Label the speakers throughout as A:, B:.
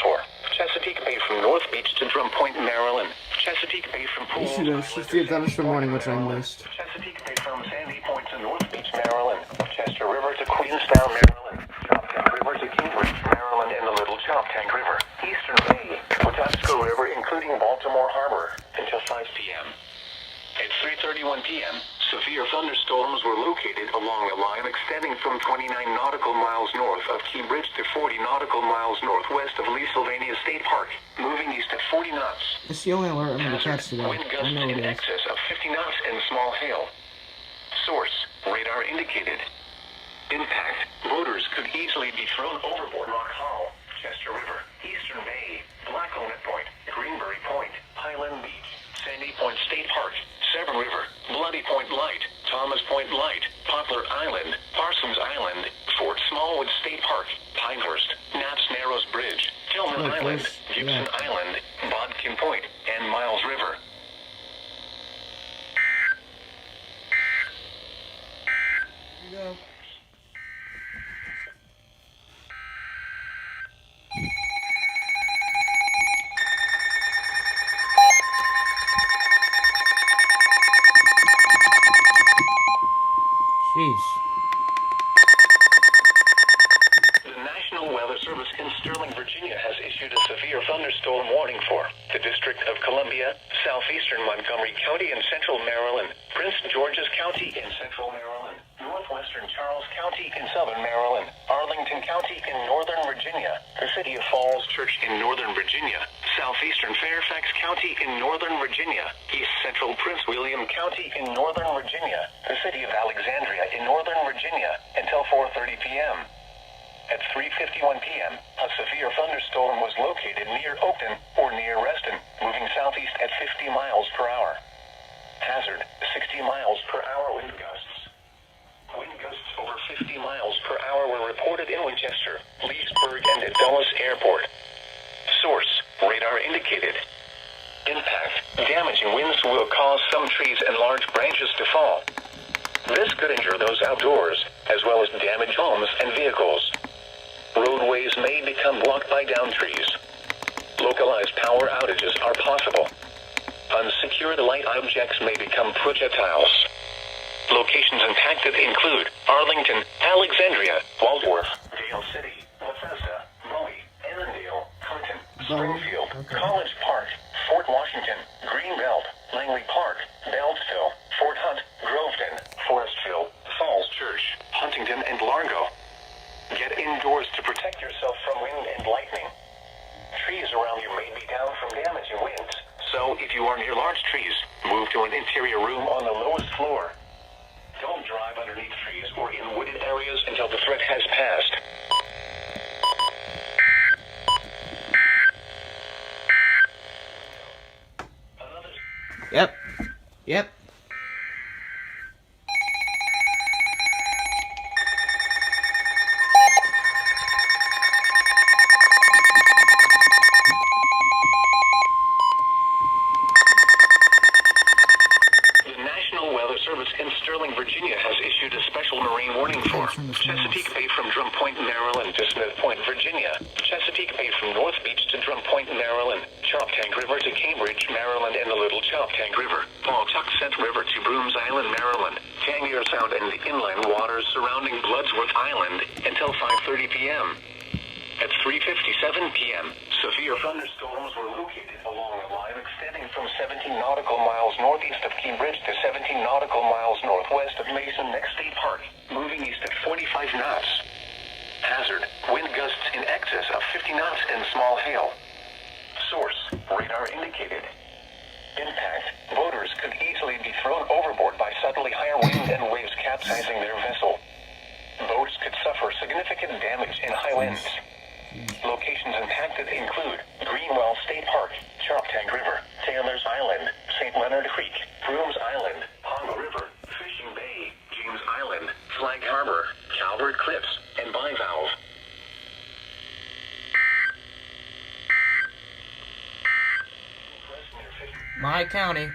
A: for. Chesapeake Bay from North Beach to Drum Point, Maryland. Chesapeake Bay from Pools
B: You should see a Thunderstorm warning, which I missed.
A: Chesapeake Bay from Sandy Point to North Beach, Maryland. Chester River to Queenstown, Maryland. Choptank River to Cambridge, Maryland, and the Little Choptank River. Eastern Bay, Pawtuxet River, including Baltimore Harbor, until 5 p.m. At 3:31 p.m., severe thunderstorms were located along a line extending from 29 nautical miles north of Cambridge to 40 nautical miles northwest of Lee Sylvania State Park, moving east at 40 knots.
B: It's the only alert I'm going to catch today.
A: Wind gusts in excess of 50 knots and small hail. Source, radar indicated. Impact, boaters could easily be thrown overboard. Rock Hall, Chester River, Eastern Bay, Blacklonet Point, Greenberry Point, Highland Beach, Sandy Point State Park, Severn River, Bloody Point Light, Thomas Point Light, Poplar Island, Parsons Island, Fort Smallwood State Park, Pinehurst, Knapp's Narrows Bridge, Tillman Island, Gibson Island, Bodkin Point, and Miles River.
B: Here you go. Jeez.
A: The National Weather Service in Sterling, Virginia has issued a severe thunderstorm warning for the District of Columbia, southeastern Montgomery County in central Maryland, Prince George's County in central Maryland, northwestern Charles County in southern Maryland, Arlington County in northern Virginia, the City of Falls Church in northern Virginia, southeastern Fairfax County in northern Virginia, east central Prince William County in northern Virginia, the City of Alexandria in northern Virginia, until 4:30 p.m. At 3:51 p.m., a severe thunderstorm was located near Oakton or near Reston, moving southeast at 50 miles per hour. Hazard, 60 miles per hour wind gusts. Wind gusts over 50 miles per hour were reported in Winchester, Leesburg, and at Dulles Airport. Source, radar indicated. Impact, damaging winds will cause some trees and large branches to fall. This could injure those outdoors, as well as damage homes and vehicles. Roadways may become blocked by downed trees. Localized power outages are possible. Unsecured light objects may become projectiles. Locations impacted include Arlington, Alexandria, Waldorf, Dale City, Bethesda, Bowie, Annandale, Clinton, Springfield, College Park, Fort Washington, Greenbelt, Langley Park, Beltsville, Fort Hunt, Groveton, Forestville, Falls Church, Huntington, and Largo. Get indoors to protect yourself from wind and lightning. Trees around you may be down from damaging winds, so if you are near large trees, move to an interior room on the lowest floor. Don't drive underneath trees or in wooded areas until the threat has passed.
B: Yep.
A: In Sterling, Virginia has issued a special marine warning for Chesapeake Bay from Drum Point, Maryland to Smith Point, Virginia, Chesapeake Bay from North Beach to Drum Point, Maryland, Choptank River to Cambridge, Maryland, and the Little Choptank River, Pawtuxet River to Brooms Island, Maryland, Tangier Sound and the inland waters surrounding Bloodsworth Island until 5:30 p.m. At 3:57 p.m., severe thunderstorms were located along a line extending from 17 nautical miles northeast of Cambridge to 17 nautical miles northwest of Mason Neck State Park, moving east at 45 knots. Hazard, wind gusts in excess of 50 knots and small hail. Source, radar indicated. Impact, boaters could easily be thrown overboard by suddenly higher wind and waves capsizing their vessel. Boats could suffer significant damage in high winds. Locations impacted include Greenwell State Park, Choptank River, Taylor's Island, St. Leonard Creek, Brooms Island, Pongo River, Fishing Bay, James Island, Flag Harbor, Calvert Cliffs, and Bivalve.
B: My county.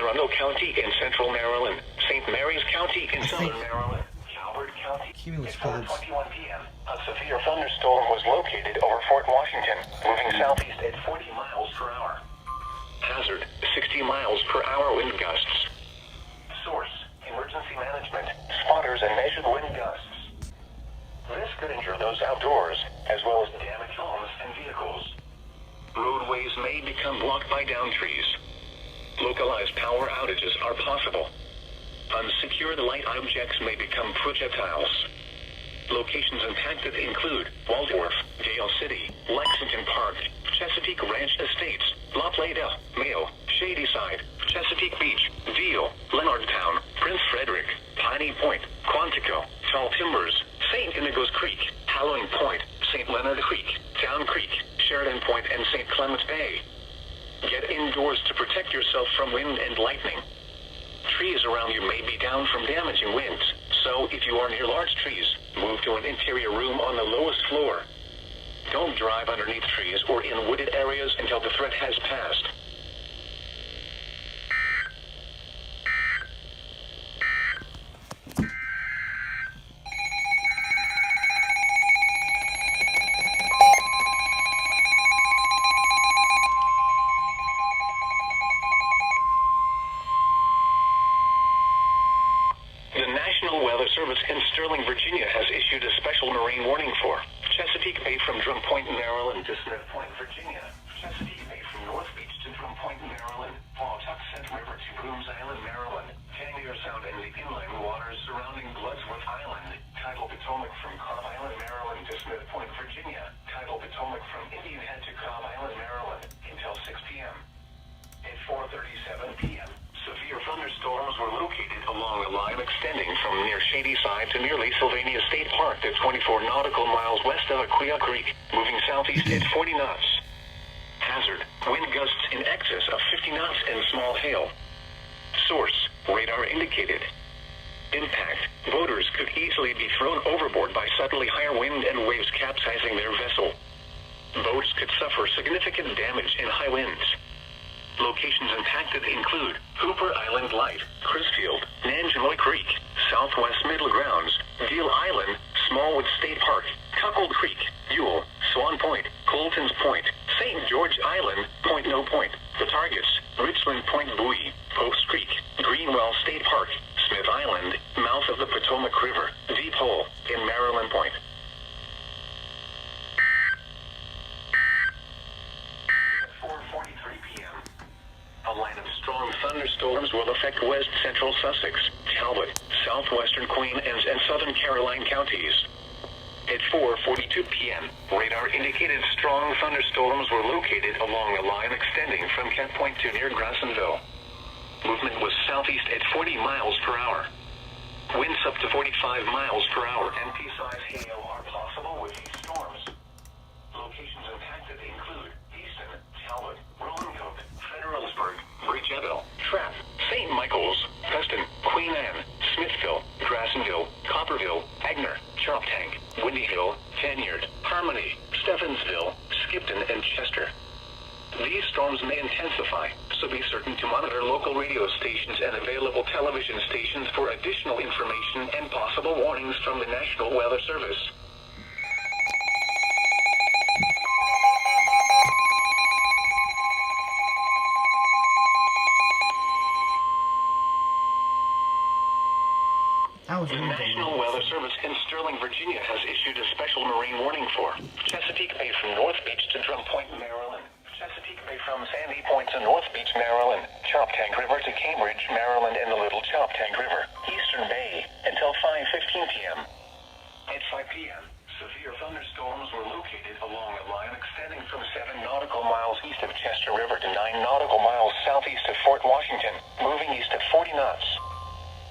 A: Arundel County in central Maryland, St. Mary's County in southern Maryland, Calvert County.
B: Cumulus
A: At
B: floods.
A: 4:21 p.m., a severe thunderstorm was located over Fort Washington, moving southeast at 40 miles per hour. Hazard, 60 miles per hour wind gusts. Source, emergency management, spotters and measured wind gusts. This could injure those outdoors, as well as damage homes and vehicles. Roadways may become blocked by downed trees. Localized power outages are possible. Unsecured light objects may become projectiles. Locations impacted include Waldorf, Gale City, Lexington Park, Chesapeake Ranch Estates, La Plata, Mayo, Shadyside, Chesapeake Beach, Veal, Leonardtown, Prince Frederick, Piney Point, Quantico, Tall Timbers, St. Inigo's Creek, Halloween Point, St. Leonard Creek, Town Creek, Sheridan Point, and St. Clements Bay. Get indoors to protect yourself from wind and lightning. Trees around you may be down from damaging winds, so if you are near large trees, move to an interior room on the lowest floor. Don't drive underneath trees or in wooded areas until the threat has passed. The National Weather Service in Sterling, Virginia has issued a special marine warning for Chesapeake Bay from Drum Point, Maryland to Smith Point, Virginia. Chesapeake Bay from North Beach to Drum Point, Maryland. Pawtuxet River to Brooms Island, Maryland. Tangier Sound and the inland waters surrounding Bloodsworth Island. Tidal Potomac from Cobb Island, Maryland to Smith Point, Virginia. Tidal Potomac from Indian Head to Cobb Island, Maryland until 6 p.m. At 4:37 p.m. severe thunderstorms were located along a line extending from near Shadyside to nearly Sylvania State Park at 24 nautical miles west of Aquia Creek, moving southeast at 40 knots. Hazard, wind gusts in excess of 50 knots and small hail. Source, radar indicated. Impact, boaters could easily be thrown overboard by suddenly higher wind and waves capsizing their vessel. Boats could suffer significant damage in high winds. Locations impacted include Hooper Island Light, Crisfield, Nanjanoy Creek, Southwest Middle Grounds, Deal Island, Smallwood State Park, Cuckold Creek, Ewell, Swan Point, Colton's Point, St. George Island, Point No Point. The targets, Richland Point Buoy, Post Creek, Greenwell State Park, Smith Island, mouth of the Potomac River, Deep Hole, in Maryland Point. At 4:43 p.m. A line of strong thunderstorms will affect west central Sussex, Talbot, southwestern Queen and southern Caroline counties. At 4:42 p.m., radar indicated strong thunderstorms were located along a line extending from Kent Point to near Grassonville. Movement was southeast at 40 miles per hour. Winds up to 45 miles per hour and pea-size hail are possible with these storms. Locations impacted include Easton, Talbot, Roanoke, Federalsburg, Bridgetto, Trapp, St. Michael's, Preston, Queen Anne, Smithville, Grassonville, Copperville, Agner, Choptank, Windy Hill, Tanyard, Harmony, Stephansville, Skipton, and Chester. These storms may intensify, so be certain to monitor local radio stations and available television stations for additional information and possible warnings from the National Weather Service. The National Weather Service in Sterling, Virginia has issued a special marine warning for Chesapeake Bay from North Beach to Drum Point, Maryland. Chesapeake Bay from Sandy Point to North Beach, Maryland. Choptank River to Cambridge, Maryland, and the Little Choptank River, Eastern Bay, until 5:15 p.m. At 5 p.m., severe thunderstorms were located along a line extending from 7 nautical miles east of Chester River to 9 nautical miles southeast of Fort Washington, moving east at 40 knots.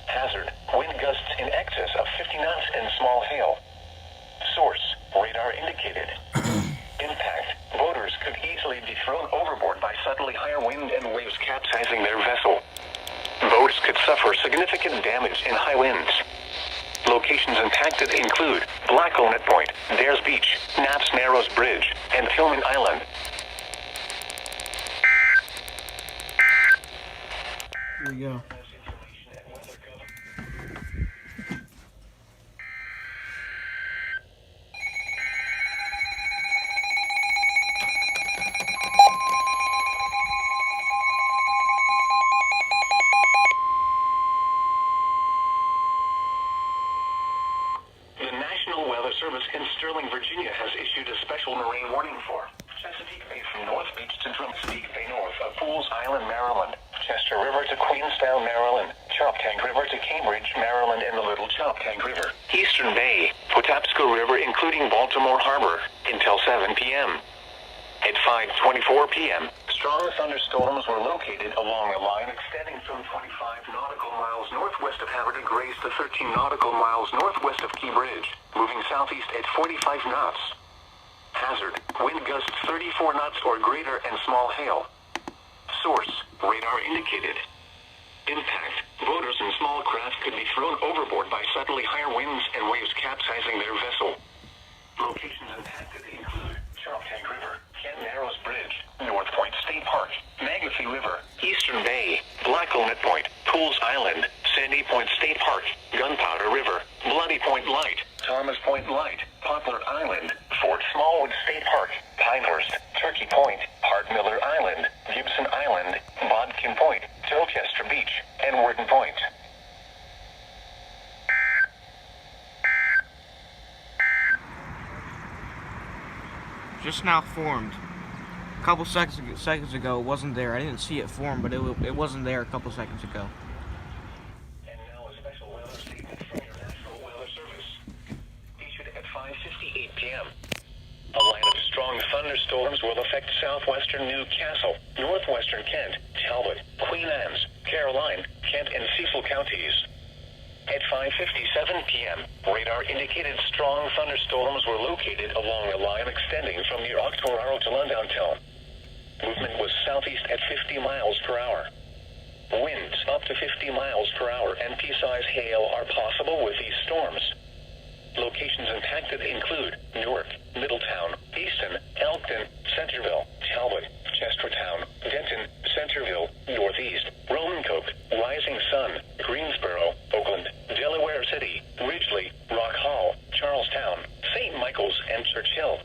A: Hazard, wind gusts in excess of 50 knots and small hail. Source, radar indicated. Impact, boaters could easily be thrown overboard by suddenly higher wind and waves capsizing their vessel. Boats could suffer significant damage in high winds. Locations impacted include Black Walnut Point, Dares Beach, Knapp's Narrows Bridge, and Tillman Island.
B: we go.
A: The National Weather Service in Sterling, Virginia has issued a special marine warning for Chesapeake Bay from North Beach to Chesapeake Bay north of Pools Island, Maryland, Chester River to Queenstown, Maryland, Choptank River to Cambridge, Maryland, and the Little Choptank River, Eastern Bay, Patapsco River including Baltimore Harbor, until 7 p.m. At 5:24 p.m., strong thunderstorms were located along a line extending from 25 nautical miles northwest of Havre de Grace to 13 nautical miles northwest of Key Bridge, moving southeast at 45 knots. Hazard, wind gusts 34 knots or greater and small hail. Source, radar indicated. Impact, boaters and small craft could be thrown overboard by suddenly higher winds and waves capsizing their vessel. Locations impacted include Choptank River, Kent Narrows Bridge, North Point State Park, Magnifique River, Eastern Bay, Black Linnet Point, Pools Island, Sandy Point State Park, Gunpowder River, Bloody Point Light, Thomas Point Light, Poplar Island, Fort Smallwood State Park, Pinehurst, Turkey Point, Hart Miller Island, Gibson Island, Bodkin Point, Tilchester Beach, and Worden Point.
B: Just now formed. A couple seconds ago, it wasn't there. I didn't see it form, but it wasn't there a couple seconds ago.
A: And now a special weather statement from your National Weather Service. Issued at 5:58 p.m. A line of strong thunderstorms will affect southwestern Newcastle, northwestern Kent, Talbot, Queen Anne's, Caroline, Kent, and Cecil counties. At 5:57 p.m., radar indicated strong thunderstorms were located along a line extending from near Octoraro to Lundowntown. Movement was southeast at 50 miles per hour. Winds up to 50 miles per hour and pea-size hail are possible with these storms. Locations impacted include Newark, Middletown, Easton, Elkton, Centerville, Talbot, Chestertown, Denton, Centerville, Northeast, Romancoke, Rising Sun, Greensboro, Oakland, Delaware City, Ridgely, Rock Hall, Charlestown, St. Michael's, and Churchill.